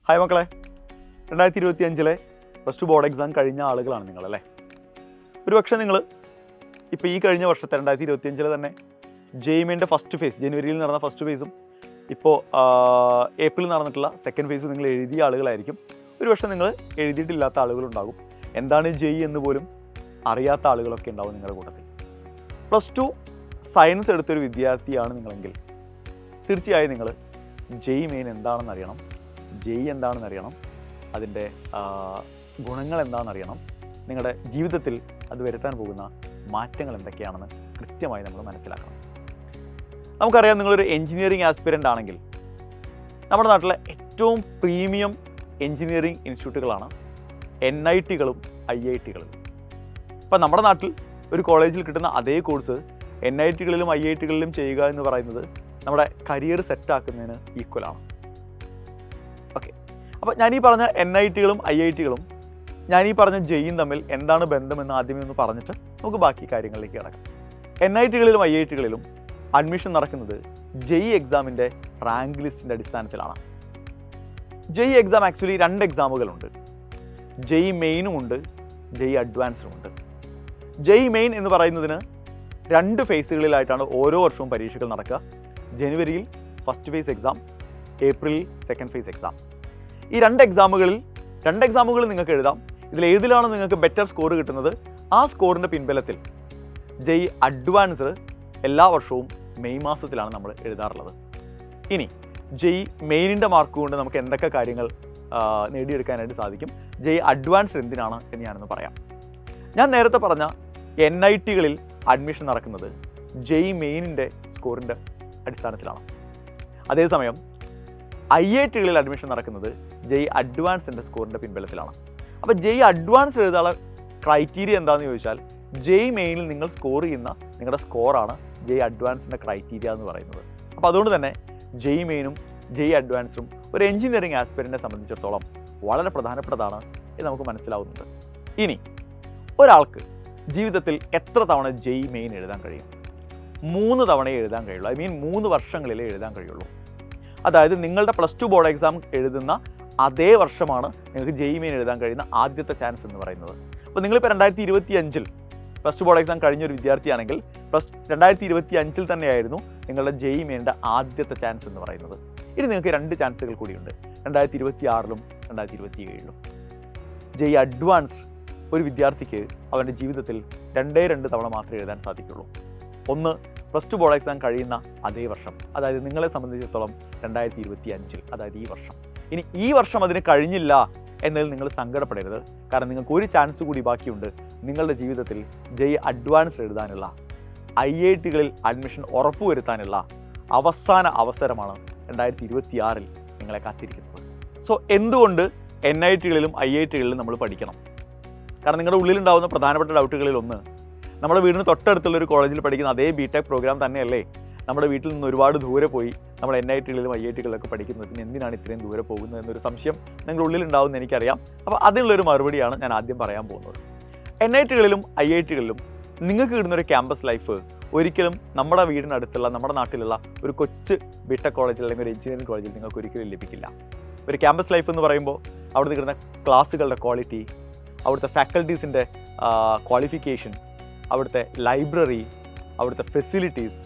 Hi മക്കളെ, 2025 plus two board exam കഴിഞ്ഞ ആളുകളാണ് നിങ്ങളല്ലേ. ഒരുപക്ഷെ നിങ്ങൾ ഇപ്പോൾ ഈ കഴിഞ്ഞ വർഷത്തെ 2025 തന്നെ ജെയിമിൻ്റെ ഫസ്റ്റ് ഫേസ്, ജനുവരിയിൽ നടന്ന ഫസ്റ്റ് ഫേസും ഇപ്പോൾ ഏപ്രിൽ നടന്നിട്ടുള്ള സെക്കൻഡ് ഫേസും നിങ്ങൾ എഴുതിയ ആളുകളായിരിക്കും. ഒരുപക്ഷെ നിങ്ങൾ എഴുതിയിട്ടില്ലാത്ത ആളുകളുണ്ടാകും. എന്താണ് ജെയ് എന്ന് പോലും അറിയാത്ത ആളുകളൊക്കെ ഉണ്ടാവും നിങ്ങളുടെ കൂട്ടത്തിൽ. പ്ലസ് ടു സയൻസ് എടുത്തൊരു വിദ്യാർത്ഥിയാണ് നിങ്ങളെങ്കിൽ തീർച്ചയായും നിങ്ങൾ ജെയ് മെയിൻ എന്താണെന്ന് അറിയണം, ജെയ് എന്താണെന്ന് അറിയണം, അതിൻ്റെ ഗുണങ്ങൾ എന്താണെന്ന് അറിയണം, നിങ്ങളുടെ ജീവിതത്തിൽ അത് വരുത്താൻ പോകുന്ന മാറ്റങ്ങൾ എന്തൊക്കെയാണെന്ന് കൃത്യമായി നമ്മൾ മനസ്സിലാക്കണം. നമുക്കറിയാം, നിങ്ങളൊരു എൻജിനീയറിംഗ് ആസ്പിരൻ്റ് ആണെങ്കിൽ നമ്മുടെ നാട്ടിലെ ഏറ്റവും പ്രീമിയം എൻജിനീയറിംഗ് ഇൻസ്റ്റിറ്റ്യൂട്ടുകളാണ് NITകളും IITകളും. ഇപ്പം നമ്മുടെ നാട്ടിൽ ഒരു കോളേജിൽ കിട്ടുന്ന അതേ കോഴ്സ് NITകളിലും IITകളിലും ചെയ്യുക എന്ന് പറയുന്നത് നമ്മുടെ കരിയർ സെറ്റാക്കുന്നതിന് ഈക്വലാണ്. ഓക്കെ, അപ്പോൾ ഞാൻ ഈ പറഞ്ഞ NITകളും IITകളും ഞാൻ ഈ പറഞ്ഞ ജെയും തമ്മിൽ എന്താണ് ബന്ധമെന്ന് ആദ്യമേ ഒന്ന് പറഞ്ഞിട്ട് നമുക്ക് ബാക്കി കാര്യങ്ങളിലേക്ക് കിടക്കാം. NITകളിലും IITകളിലും അഡ്മിഷൻ നടക്കുന്നത് ജെയ് എക്സാമിൻ്റെ റാങ്ക് ലിസ്റ്റിൻ്റെ അടിസ്ഥാനത്തിലാണ്. ജെയ് എക്സാം ആക്ച്വലി 2 എക്സാമുകളുണ്ട്. ജെയ് മെയിനും ഉണ്ട്, ജെയ് അഡ്വാൻസും ഉണ്ട്. ജെയ് മെയിൻ എന്ന് പറയുന്നതിന് 2 ഫേസുകളിലായിട്ടാണ് ഓരോ വർഷവും പരീക്ഷകൾ നടക്കുക. ജനുവരിയിൽ ഫസ്റ്റ് ഫേസ് എക്സാം, ഏപ്രിലിൽ സെക്കൻഡ് ഫേസ് എക്സാം. ഈ 2 എക്സാമുകൾ നിങ്ങൾക്ക് എഴുതാം. ഇതിലേതിലാണ് നിങ്ങൾക്ക് ബെറ്റർ സ്കോർ കിട്ടുന്നത്, ആ സ്കോറിൻ്റെ പിൻബലത്തിൽ ജെയ് അഡ്വാൻസ് എല്ലാ വർഷവും മെയ് മാസത്തിലാണ് നമ്മൾ എഴുതാറുള്ളത്. ഇനി ജെയ് മെയിനിൻ്റെ മാർക്ക് കൊണ്ട് നമുക്ക് എന്തൊക്കെ കാര്യങ്ങൾ നേടിയെടുക്കാനായിട്ട് സാധിക്കും, ജെയ് അഡ്വാൻസ് എന്തിനാണ് എന്ന് ഞാനൊന്ന് പറയാം. ഞാൻ നേരത്തെ പറഞ്ഞ NITകളിൽ അഡ്മിഷൻ നടക്കുന്നത് ജെയ് മെയിനിൻ്റെ സ്കോറിൻ്റെ അടിസ്ഥാനത്തിലാണ്. അതേസമയം IITകളിൽ അഡ്മിഷൻ നടക്കുന്നത് ജെയ് അഡ്വാൻസിൻ്റെ സ്കോറിൻ്റെ പിൻബലത്തിലാണ്. അപ്പോൾ ജെയ് അഡ്വാൻസ് എഴുതാനുള്ള ക്രൈറ്റീരിയ എന്താണെന്ന് ചോദിച്ചാൽ, ജെയ് മെയിനിൽ നിങ്ങൾ സ്കോർ ചെയ്യുന്ന നിങ്ങളുടെ സ്കോറാണ് ജെയ് അഡ്വാൻസിൻ്റെ ക്രൈറ്റീരിയ എന്ന് പറയുന്നത്. അപ്പോൾ അതുകൊണ്ട് തന്നെ ജെയ് മെയിനും ജെയ് അഡ്വാൻസും ഒരു എഞ്ചിനീയറിംഗ് ആസ്പിരൻറ്റിനെ സംബന്ധിച്ചിടത്തോളം വളരെ പ്രധാനപ്പെട്ടതാണ് എന്ന് നമുക്ക് മനസ്സിലാവുന്നുണ്ട്. ഇനി ഒരാൾക്ക് ജീവിതത്തിൽ എത്ര തവണ ജെയ് മെയിൻ എഴുതാൻ കഴിയും? 3 തവണയേ എഴുതാൻ കഴിയുള്ളൂ. 3 വർഷങ്ങളിലേ എഴുതാൻ കഴിയുള്ളൂ. അതായത് നിങ്ങളുടെ പ്ലസ് ടു ബോർഡ് എക്സാം എഴുതുന്ന അതേ വർഷമാണ് നിങ്ങൾക്ക് ജെയ് മെയിൻ എഴുതാൻ കഴിയുന്ന ആദ്യത്തെ ചാൻസ് എന്ന് പറയുന്നത്. അപ്പോൾ നിങ്ങളിപ്പോൾ 2025 പ്ലസ് ടു ബോർഡ് എക്സാം കഴിഞ്ഞൊരു വിദ്യാർത്ഥിയാണെങ്കിൽ 2025 തന്നെയായിരുന്നു നിങ്ങളുടെ ജെയ് മെയിൻ്റെ ആദ്യത്തെ ചാൻസ് എന്ന് പറയുന്നത്. ഇനി നിങ്ങൾക്ക് 2 ചാൻസുകൾ കൂടിയുണ്ട്, 2026ലും 2027ലും. ജെയ് അഡ്വാൻസ് ഒരു വിദ്യാർത്ഥിക്ക് അവൻ്റെ ജീവിതത്തിൽ 2 തവണ മാത്രമേ എഴുതാൻ സാധിക്കുള്ളൂ. ഒന്ന് പ്ലസ് ടു ബോർഡ് എക്സാം കഴിയുന്ന അതേ വർഷം, അതായത് നിങ്ങളെ സംബന്ധിച്ചിടത്തോളം 2025, അതായത് ഈ വർഷം. ഇനി ഈ വർഷം അതിന് കഴിഞ്ഞില്ല എന്നതിൽ നിങ്ങൾ സങ്കടപ്പെടരുത്. കാരണം നിങ്ങൾക്ക് ഒരു ചാൻസ് കൂടി ബാക്കിയുണ്ട്. നിങ്ങളുടെ ജീവിതത്തിൽ ജെയ് അഡ്വാൻസ് എഴുതാനുള്ള, IITകളിൽ അഡ്മിഷൻ ഉറപ്പുവരുത്താനുള്ള അവസാന അവസരമാണ് 2026 നിങ്ങളെ കാത്തിരിക്കുന്നത്. സോ എന്തുകൊണ്ട് NITകളിലും IITകളിലും നമ്മൾ പഠിക്കണം? കാരണം നിങ്ങളുടെ ഉള്ളിലുണ്ടാകുന്ന പ്രധാനപ്പെട്ട ഡൗട്ടുകളിൽ ഒന്ന്, നമ്മുടെ വീടിന് തൊട്ടടുത്തുള്ള ഒരു കോളേജിൽ പഠിക്കുന്ന അതേ BTech പ്രോഗ്രാം തന്നെയല്ലേ നമ്മുടെ വീട്ടിൽ നിന്ന് ഒരുപാട് ദൂരെ പോയി നമ്മൾ NITകളിലും IITകളിലൊക്കെ പഠിക്കുന്നതിന് എന്തിനാണ് ഇത്രയും ദൂരെ പോകുന്നത് എന്നൊരു സംശയം നിങ്ങളുടെ ഉള്ളിലുണ്ടാവുമെന്ന് എനിക്കറിയാം. അപ്പോൾ അതിനുള്ളൊരു മറുപടിയാണ് ഞാൻ ആദ്യം പറയാൻ പോകുന്നത്. NITകളിലും IITകളിലും നിങ്ങൾക്ക് കിട്ടുന്നൊരു ക്യാമ്പസ് ലൈഫ് ഒരിക്കലും നമ്മുടെ വീടിനടുത്തുള്ള, നമ്മുടെ നാട്ടിലുള്ള ഒരു കൊച്ചു BTech കോളേജിൽ അല്ലെങ്കിൽ ഒരു എഞ്ചിനീയറിംഗ് കോളേജിൽ നിങ്ങൾക്ക് ഒരിക്കലും ലഭിക്കില്ല. ഒരു ക്യാമ്പസ് ലൈഫ് എന്ന് പറയുമ്പോൾ അവിടുത്തെ കിട്ടുന്ന ക്ലാസ്സുകളുടെ ക്വാളിറ്റി, അവിടുത്തെ ഫാക്കൽറ്റീസിൻ്റെ ക്വാളിഫിക്കേഷൻ, അവിടുത്തെ ലൈബ്രറി, അവിടുത്തെ ഫെസിലിറ്റീസ്,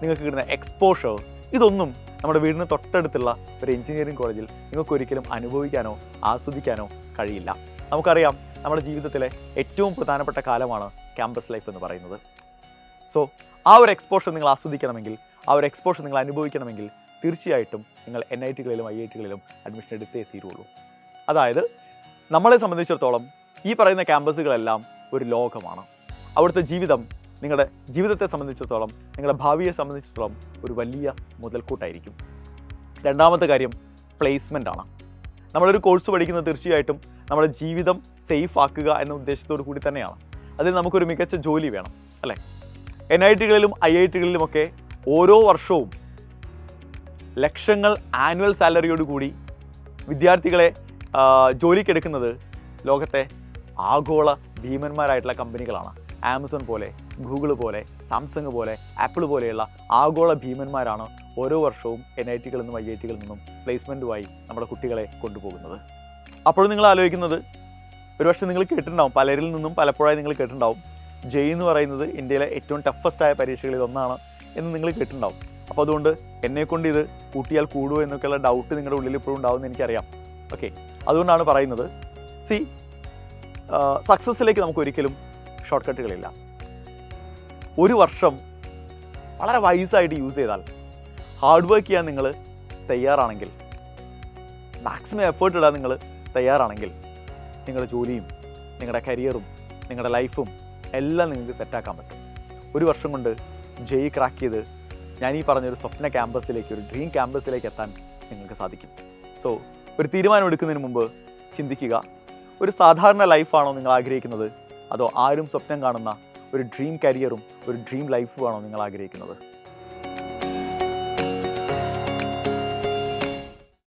നിങ്ങൾക്ക് കിട്ടുന്ന എക്സ്പോഷർ, ഇതൊന്നും നമ്മുടെ വീടിന് തൊട്ടടുത്തുള്ള ഒരു എഞ്ചിനീയറിംഗ് കോളേജിൽ നിങ്ങൾക്ക് ഒരിക്കലും അനുഭവിക്കാനോ ആസ്വദിക്കാനോ കഴിയില്ല. നമുക്കറിയാം, നമ്മുടെ ജീവിതത്തിലെ ഏറ്റവും പ്രധാനപ്പെട്ട കാലമാണ് ക്യാമ്പസ് ലൈഫ് എന്ന് പറയുന്നത്. സോ ആ ഒരു എക്സ്പോഷർ നിങ്ങൾ ആസ്വദിക്കണമെങ്കിൽ, ആ ഒരു എക്സ്പോഷർ നിങ്ങൾ അനുഭവിക്കണമെങ്കിൽ തീർച്ചയായിട്ടും നിങ്ങൾ NITകളിലും IITകളിലും അഡ്മിഷൻ എടുത്തേ തീരുള്ളൂ. അതായത് നമ്മളെ സംബന്ധിച്ചിടത്തോളം ഈ പറയുന്ന ക്യാമ്പസുകളെല്ലാം ഒരു ലോകമാണ്. അവിടുത്തെ ജീവിതം നിങ്ങളുടെ ജീവിതത്തെ സംബന്ധിച്ചിടത്തോളം, നിങ്ങളുടെ ഭാവിയെ സംബന്ധിച്ചിടത്തോളം ഒരു വലിയ മുതൽക്കൂട്ടായിരിക്കും. രണ്ടാമത്തെ കാര്യം പ്ലേസ്മെൻ്റ് ആണ്. നമ്മളൊരു കോഴ്സ് പഠിക്കുന്നത് തീർച്ചയായിട്ടും നമ്മുടെ ജീവിതം സേഫ് ആക്കുക എന്ന ഉദ്ദേശത്തോടു കൂടി തന്നെയാണ്. അതിൽ നമുക്കൊരു മികച്ച ജോലി വേണം, അല്ലേ? NITകളിലും IITകളിലുമൊക്കെ ഓരോ വർഷവും ലക്ഷങ്ങൾ ആനുവൽ സാലറിയോടുകൂടി വിദ്യാർത്ഥികളെ ജോലിക്കെടുക്കുന്നത് ലോകത്തെ ആഗോള ഭീമന്മാരായിട്ടുള്ള കമ്പനികളാണ്. ആമസോൺ പോലെ, ഗൂഗിൾ പോലെ, സാംസങ് പോലെ, ആപ്പിൾ പോലെയുള്ള ആഗോള ഭീമന്മാരാണ് ഓരോ വർഷവും NITകളിൽ നിന്നും IITകളിൽ നിന്നും പ്ലേസ്മെൻറ്റുമായി നമ്മുടെ കുട്ടികളെ കൊണ്ടുപോകുന്നത്. അപ്പോഴും നിങ്ങൾ ആലോചിക്കുന്നത്, ഒരുപക്ഷെ നിങ്ങൾ കേട്ടിട്ടുണ്ടാവും, പലരിൽ നിന്നും പലപ്പോഴായി നിങ്ങൾ കേട്ടിട്ടുണ്ടാവും, ജെയ് എന്ന് പറയുന്നത് ഇന്ത്യയിലെ ഏറ്റവും ടഫസ്റ്റായ പരീക്ഷകളിൽ ഒന്നാണ് എന്ന് നിങ്ങൾ കേട്ടിട്ടുണ്ടാവും. അപ്പോൾ അതുകൊണ്ട് എന്നെക്കൊണ്ട് ഇത് കൂട്ടിയാൽ കൂടുമോ എന്നൊക്കെയുള്ള ഡൗട്ട് നിങ്ങളുടെ ഉള്ളിൽ ഇപ്പോഴും ഉണ്ടാവുമെന്ന് എനിക്കറിയാം. ഓക്കെ, അതുകൊണ്ടാണ് പറയുന്നത്, സക്സസ്സിലേക്ക് നമുക്ക് ഒരിക്കലും ഷോർട്ട് കട്ടുകളില്ല. ഒരു വർഷം വളരെ വൈസായിട്ട് യൂസ് ചെയ്താൽ, ഹാർഡ് വർക്ക് ചെയ്യാൻ നിങ്ങൾ തയ്യാറാണെങ്കിൽ, മാക്സിമം എഫേർട്ട് ഇടാൻ നിങ്ങൾ തയ്യാറാണെങ്കിൽ, നിങ്ങളുടെ ജോലിയും നിങ്ങളുടെ കരിയറും നിങ്ങളുടെ ലൈഫും എല്ലാം നിങ്ങൾക്ക് സെറ്റാക്കാൻ പറ്റും. ഒരു വർഷം കൊണ്ട് ജെയ് ക്രാക്ക് ചെയ്ത് ഞാൻ ഈ പറഞ്ഞൊരു സ്വപ്ന ക്യാമ്പസിലേക്ക്, ഒരു ഡ്രീം ക്യാമ്പസിലേക്ക് എത്താൻ നിങ്ങൾക്ക് സാധിക്കും. സോ ഒരു തീരുമാനം എടുക്കുന്നതിന് മുമ്പ് ചിന്തിക്കുക, ഒരു സാധാരണ ലൈഫാണോ നിങ്ങൾ ആഗ്രഹിക്കുന്നത്, അതോ ആരും സ്വപ്നം കാണുന്ന ഒരു ഡ്രീം കരിയറും ഒരു ഡ്രീം ലൈഫുമാണോ നിങ്ങൾ ആഗ്രഹിക്കുന്നത്?